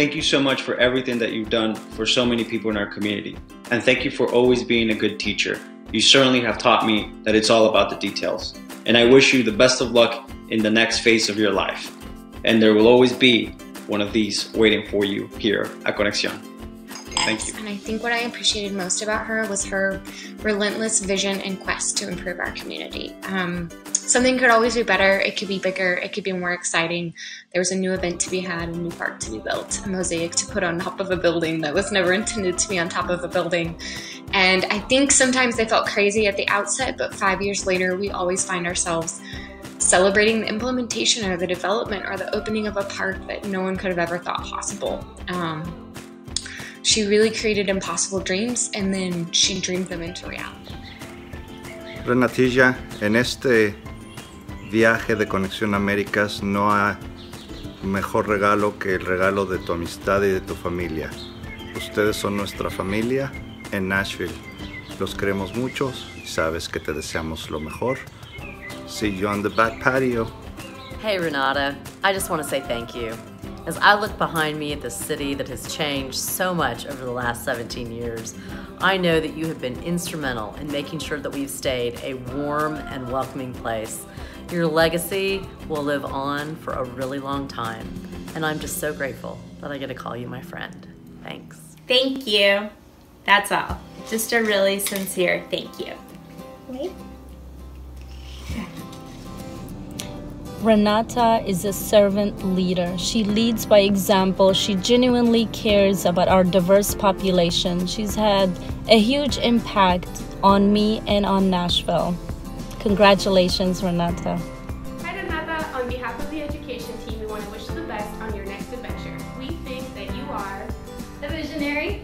thank you so much for everything that you've done for so many people in our community. And thank you for always being a good teacher. You certainly have taught me that it's all about the details. And I wish you the best of luck in the next phase of your life. And there will always be one of these waiting for you here at Conexión. Thank you. And I think what I appreciated most about her was her relentless vision and quest to improve our community. Something could always be better. It could be bigger. It could be more exciting. There was a new event to be had, a new park to be built, a mosaic to put on top of a building that was never intended to be on top of a building. And I think sometimes they felt crazy at the outset, but 5 years later, we always find ourselves celebrating the implementation or the development or the opening of a park that no one could have ever thought possible. She really created impossible dreams, and then she dreamed them into reality. Renatilla, en este viaje de Conexión Américas no hay mejor regalo que el regalo de tu amistad y de tu familia. Ustedes son nuestra familia en Nashville. Los queremos muchos y sabes que te deseamos lo mejor. See you on the back patio. Hey Renata, I just want to say thank you. As I look behind me at the city that has changed so much over the last 17 years, I know that you have been instrumental in making sure that we've stayed a warm and welcoming place. Your legacy will live on for a really long time, and I'm just so grateful that I get to call you my friend. Thanks. Thank you. That's all. Just a really sincere thank you. Wait. Renata is a servant leader. She leads by example. She genuinely cares about our diverse population. She's had a huge impact on me and on Nashville. Congratulations, Renata. Hi, Renata. On behalf of the education team, we want to wish you the best on your next adventure. We think that you are a visionary,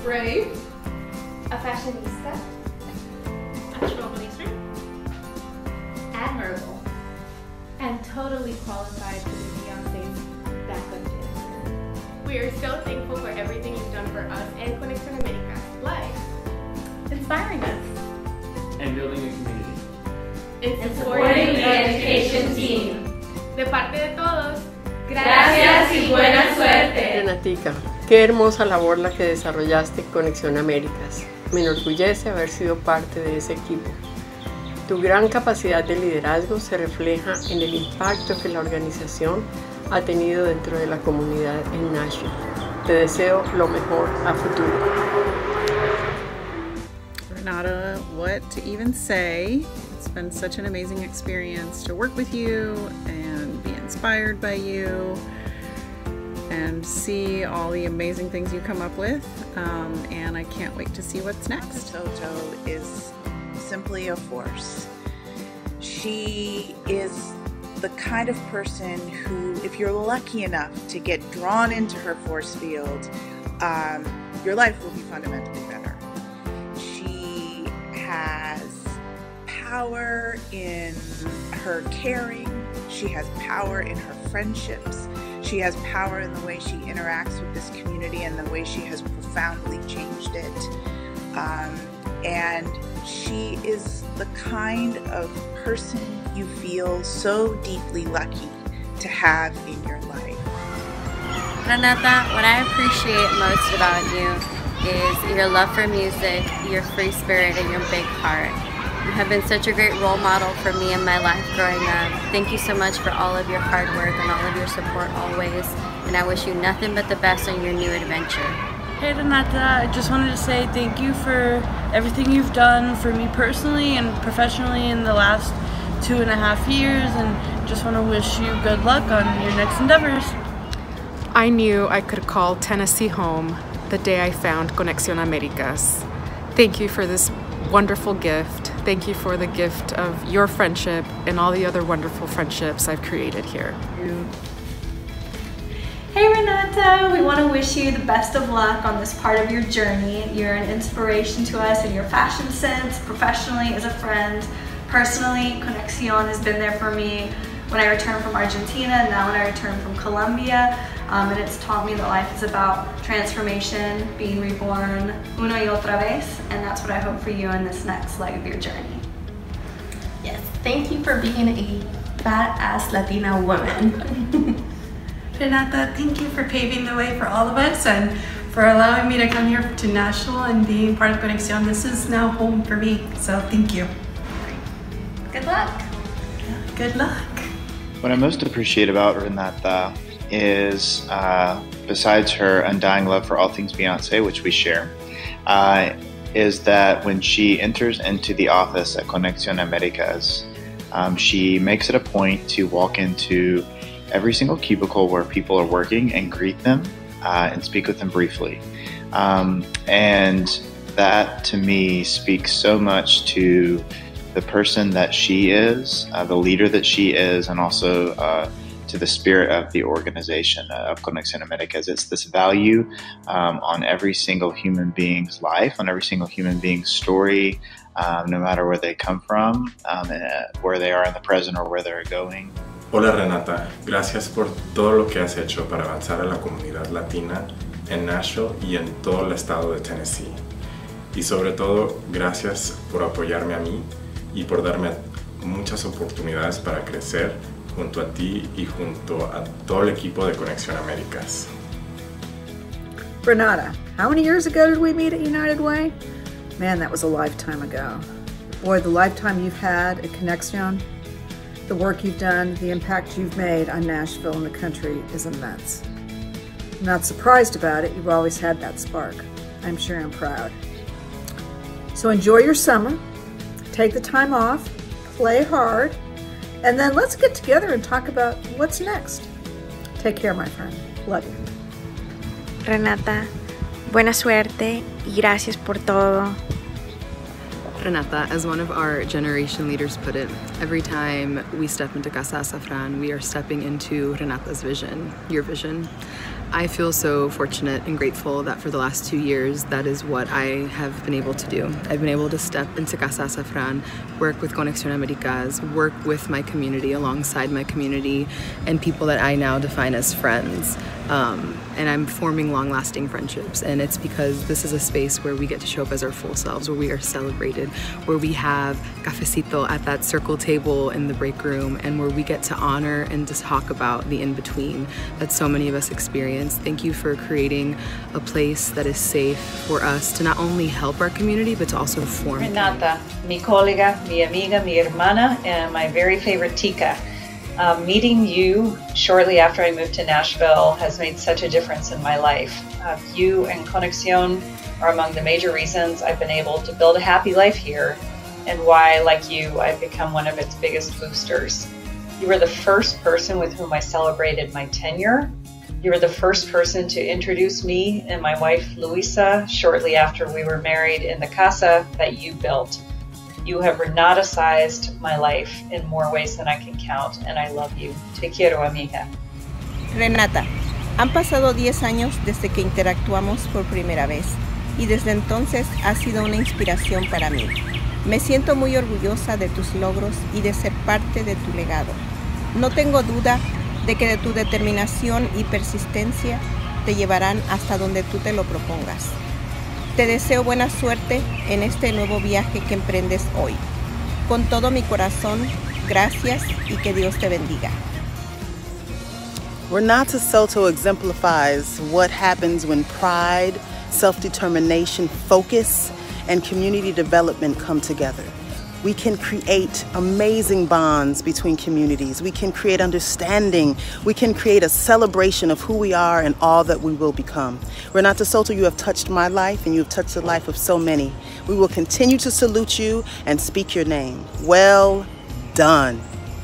brave, a fashionista, a trailblazer, admirable, and totally qualified to be Beyonce's backup dancer. We are so thankful for everything you've done for us and Conexión Américas, like inspiring us and building a community and supporting the education team. De parte de todos, gracias y buena suerte. Renatica, qué hermosa labor la que desarrollaste en Conexión Américas. Me enorgullece haber sido parte de ese equipo. Tu gran capacidad de liderazgo se refleja en el impacto que la organización ha tenido dentro de la comunidad en Nashville. Te deseo lo mejor a futuro. Renata, what to even say? It's been such an amazing experience to work with you and be inspired by you and see all the amazing things you come up with. And I can't wait to see what's next. Soto is simply a force. She is the kind of person who, if you're lucky enough to get drawn into her force field, your life will be fundamentally better. She has power in her caring. She has power in her friendships. She has power in the way she interacts with this community and the way she has profoundly changed it. And she is the kind of person you feel so deeply lucky to have in your life. Renata, what I appreciate most about you is your love for music, your free spirit, and your big heart. You have been such a great role model for me in my life growing up. Thank you so much for all of your hard work and all of your support always. And I wish you nothing but the best on your new adventure. Hey Renata, I just wanted to say thank you for everything you've done for me personally and professionally in the last 2.5 years, and just want to wish you good luck on your next endeavors. I knew I could call Tennessee home the day I found Conexión Américas. Thank you for this wonderful gift. Thank you for the gift of your friendship and all the other wonderful friendships I've created here. Hey Renata, we want to wish you the best of luck on this part of your journey. You're an inspiration to us in your fashion sense, professionally, as a friend. Personally, Conexión has been there for me when I returned from Argentina and now when I return from Colombia. And it's taught me that life is about transformation, being reborn una y otra vez, and that's what I hope for you in this next leg of your journey. Yes, thank you for being a badass Latina woman. Renata, thank you for paving the way for all of us and for allowing me to come here to Nashville and being part of Conexión. This is now home for me, so thank you. Good luck. Good luck. What I most appreciate about Renata is, besides her undying love for all things Beyonce, which we share, is that when she enters into the office at Conexión Americas, she makes it a point to walk into every single cubicle where people are working and greet them and speak with them briefly. And that to me speaks so much to the person that she is, the leader that she is, and also to the spirit of the organization of Conexión Americas. It's this value on every single human being's life, on every single human being's story, no matter where they come from, where they are in the present or where they're going. Hola Renata, gracias por todo lo que has hecho para avanzar a la comunidad latina en Nashville y en todo el estado de Tennessee. Y sobre todo, gracias por apoyarme a mí y por darme muchas oportunidades para crecer junto a ti y junto a todo el equipo de Conexión Américas. Renata, how many years ago did we meet at United Way? Man, that was a lifetime ago. Boy, the lifetime you've had at Conexión, the work you've done, the impact you've made on Nashville and the country is immense. I'm not surprised about it. You've always had that spark. I'm sure I'm proud. So enjoy your summer, take the time off, play hard, and then let's get together and talk about what's next. Take care, my friend. Love you. Renata, buena suerte y gracias por todo. Renata, as one of our generation leaders put it, every time we step into Casa Azafrán, we are stepping into Renata's vision, your vision. I feel so fortunate and grateful that for the last 2 years, that is what I have been able to do. I've been able to step into Casa Azafrán, work with Conexión Américas, work with my community, alongside my community, and people that I now define as friends. And I'm forming long-lasting friendships, and it's because this is a space where we get to show up as our full selves, where we are celebrated, where we have cafecito at that circle table in the break room, and where we get to honor and to talk about the in-between that so many of us experience. Thank you for creating a place that is safe for us to not only help our community, but to also form. Renata, mi colega, mi amiga, mi hermana, and my very favorite tica. Meeting you shortly after I moved to Nashville has made such a difference in my life. You and Conexión are among the major reasons I've been able to build a happy life here, and why, like you, I've become one of its biggest boosters. You were the first person with whom I celebrated my tenure. You were the first person to introduce me and my wife Luisa shortly after we were married in the casa that you built. You have Renata-sized my life in more ways than I can count, and I love you. Te quiero, amiga. Renata, han pasado 10 años desde que interactuamos por primera vez y desde entonces has sido una inspiración para mí. Me siento muy orgullosa de tus logros y de ser parte de tu legado. No tengo duda de que de tu determinación y persistencia te llevarán hasta donde tú te lo propongas. Te deseo buena suerte en este nuevo viaje que emprendes hoy. Con todo mi corazón, gracias y que Dios te bendiga. Renata Soto exemplifies what happens when pride, self-determination, focus, and community development come together. We can create amazing bonds between communities. We can create understanding. We can create a celebration of who we are and all that we will become. Renata Soto, you have touched my life and you have touched the life of so many. We will continue to salute you and speak your name. Well done.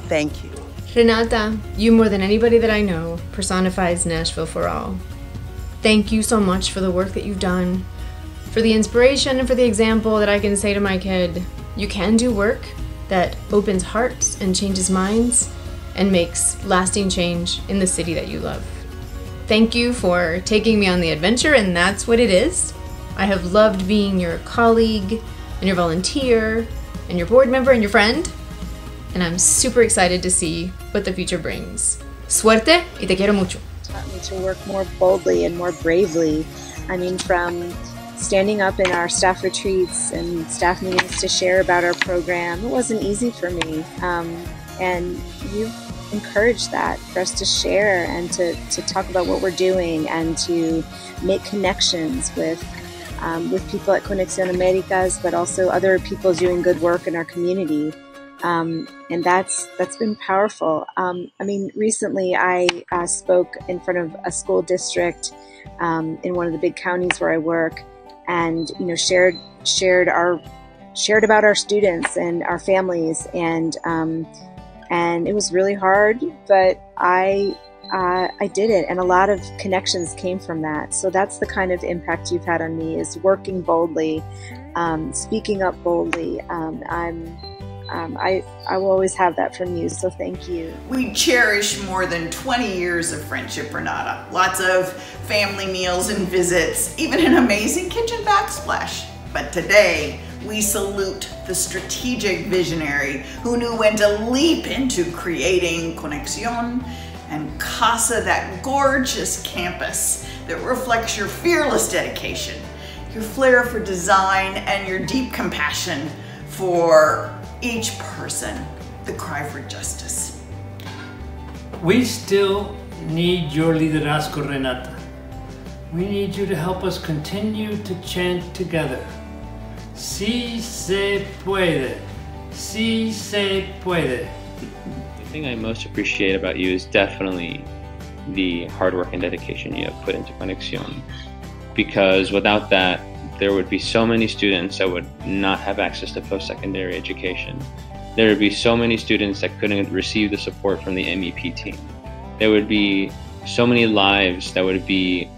Thank you. Renata, you more than anybody that I know personifies Nashville for all. Thank you so much for the work that you've done, for the inspiration and for the example that I can say to my kid, you can do work that opens hearts and changes minds and makes lasting change in the city that you love. Thank you for taking me on the adventure, and that's what it is. I have loved being your colleague and your volunteer and your board member and your friend, and I'm super excited to see what the future brings. Suerte y te quiero mucho. Taught me to work more boldly and more bravely. I mean, from standing up in our staff retreats and staff meetings to share about our program, it wasn't easy for me. And you've encourage that, for us to share and to talk about what we're doing and to make connections with people at Conexión Américas, but also other people doing good work in our community. And that's been powerful. Recently I spoke in front of a school district in one of the big counties where I work, and shared about our students and our families, and it was really hard, but I did it, and a lot of connections came from that. So that's the kind of impact you've had on me, is working boldly, speaking up boldly. I will always have that from you, so thank you. We cherish more than 20 years of friendship, Renata. Lots of family meals and visits, even an amazing kitchen backsplash. But today, we salute the strategic visionary who knew when to leap into creating Conexión and Casa, that gorgeous campus that reflects your fearless dedication, your flair for design, and your deep compassion for each person, the cry for justice. We still need your liderazgo, Renata. We need you to help us continue to chant together. Sí se puede. Sí se puede. The thing I most appreciate about you is definitely the hard work and dedication you have put into Conexión. Because without that, there would be so many students that would not have access to post-secondary education. There would be so many students that couldn't receive the support from the MEP team. There would be so many lives that would be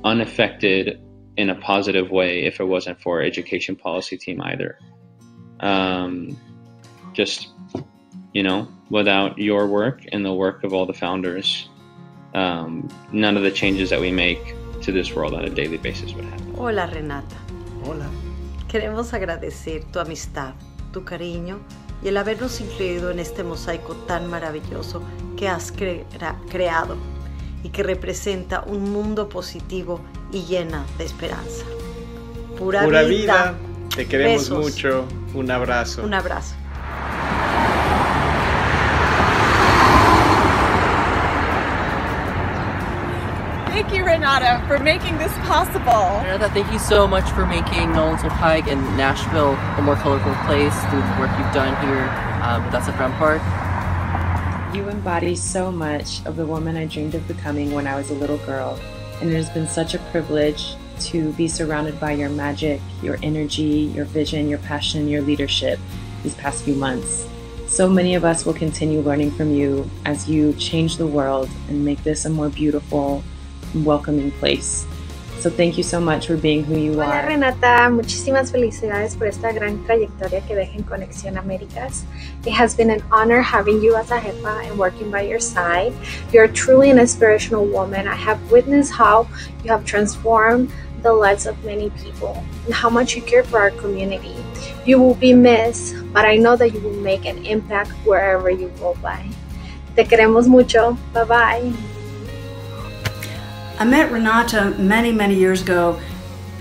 unaffected in a positive way if it wasn't for our education policy team either. Without your work and the work of all the founders, none of the changes that we make to this world on a daily basis would happen. Hola, Renata. Hola. Queremos agradecer tu amistad, tu cariño y el habernos incluido en este mosaico tan maravilloso que has creado y que representa un mundo positivo y llena de esperanza. Pura vida. Te queremos Besos. mucho. Un abrazo. Un abrazo. Thank you, Renata, for making this possible. Renata, thank you so much for making Nolan's Old Pike and Nashville a more colorful place through the work you've done here with us at Brown Park. You embody so much of the woman I dreamed of becoming when I was a little girl, and it has been such a privilege to be surrounded by your magic, your energy, your vision, your passion, your leadership these past few months. So many of us will continue learning from you as you change the world and make this a more beautiful, welcoming place. So thank you so much for being who you Hola, are. Renata, muchísimas felicidades por esta gran trayectoria que deja en Conexión Américas. It has been an honor having you as a jefa and working by your side. You're truly an inspirational woman. I have witnessed how you have transformed the lives of many people and how much you care for our community. You will be missed, but I know that you will make an impact wherever you go by. Te queremos mucho. Bye-bye. I met Renata many, many years ago,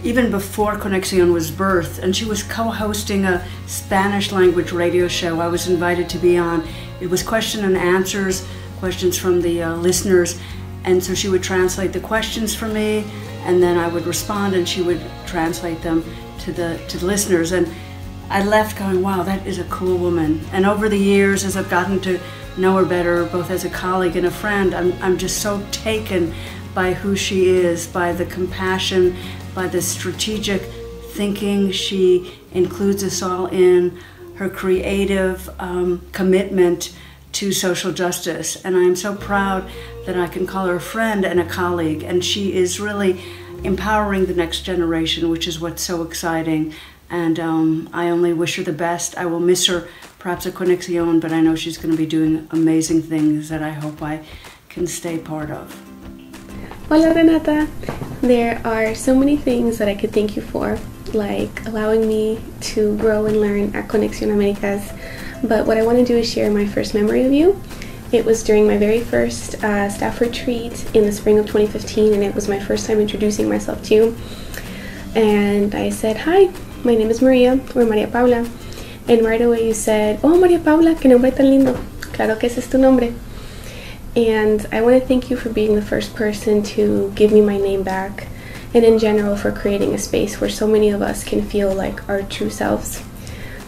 even before Conexión was birthed, and she was co-hosting a Spanish language radio show I was invited to be on. It was question and answers, questions from the listeners, and so she would translate the questions for me, and then I would respond and she would translate them to the listeners. And I left going, wow, that is a cool woman. And over the years, as I've gotten to know her better, both as a colleague and a friend, I'm just so taken by who she is, by the compassion, by the strategic thinking she includes us all in, her creative commitment to social justice. And I am so proud that I can call her a friend and a colleague, and she is really empowering the next generation, which is what's so exciting. And I only wish her the best. I will miss her perhaps at Conexión, but I know she's going to be doing amazing things that I hope I can stay part of. Hola, Renata. There are so many things that I could thank you for, like allowing me to grow and learn at Conexión Américas. But what I want to do is share my first memory of you. It was during my very first staff retreat in the spring of 2015, and it was my first time introducing myself to you. And I said, hi, my name is Maria, or Maria Paula. And right away you said, oh, Maria Paula, qué nombre tan lindo. Claro que ese es tu nombre. And I want to thank you for being the first person to give me my name back, and in general for creating a space where so many of us can feel like our true selves.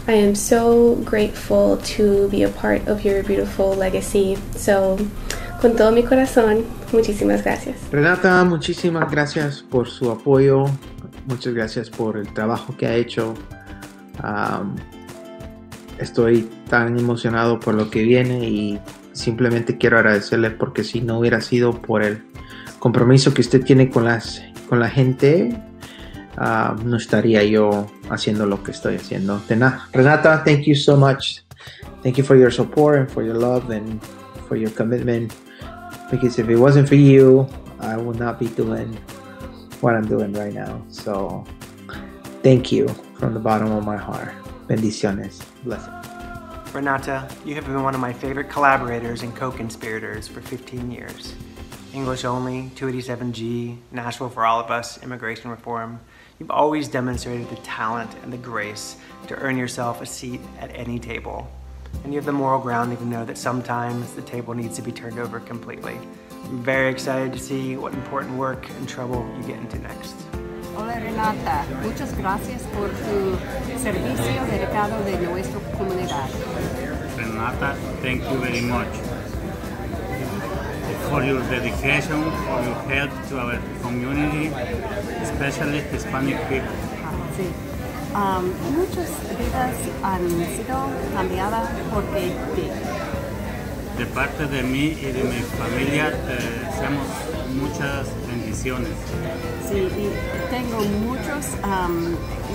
I am so grateful to be a part of your beautiful legacy. So, con todo mi corazón, muchísimas gracias. Renata, muchísimas gracias por su apoyo. Muchas gracias por el trabajo que ha hecho. Estoy tan emocionado por lo que viene y simplemente quiero agradecerle, porque si no hubiera sido por el compromiso que usted tiene con la gente, no estaría yo haciendo lo que estoy haciendo. Renata, thank you so much. Thank you for your support and for your love and for your commitment. Because if it wasn't for you, I would not be doing what I'm doing right now. So thank you from the bottom of my heart. Bendiciones. Blessings. Renata, you have been one of my favorite collaborators and co-conspirators for 15 years. English Only, 287G, Nashville for All of Us, Immigration Reform. You've always demonstrated the talent and the grace to earn yourself a seat at any table. And you have the moral ground to know that sometimes the table needs to be turned over completely. I'm very excited to see what important work and trouble you get into next. Hola Renata, muchas gracias por tu servicio dedicado de nuestra comunidad. Renata, thank you very much for your dedication, for your help to our community, especially Hispanic people. Sí. Muchas vidas han sido cambiadas porque ti. De parte de mí y de mi familia, te deseamos muchas bendiciones. Sí, y tengo muchas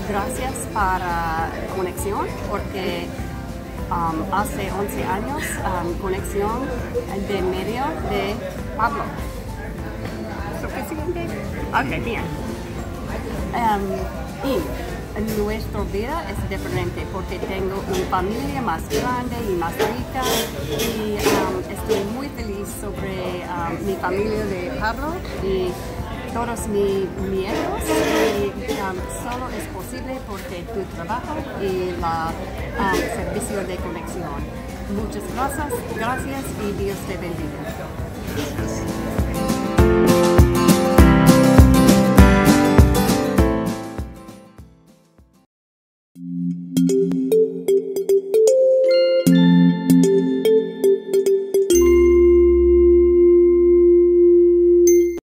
gracias para Conexión, porque hace 11 años Conexión de medio de Pablo. ¿Suficiente? Ok, bien. Y nuestra vida es diferente porque tengo una familia más grande y más rica, y estoy muy feliz sobre mi familia de Pablo y todos mis nietos, y solo es posible porque tu trabajo y el servicio de Conexión. Muchas gracias y Dios te bendiga. Gracias.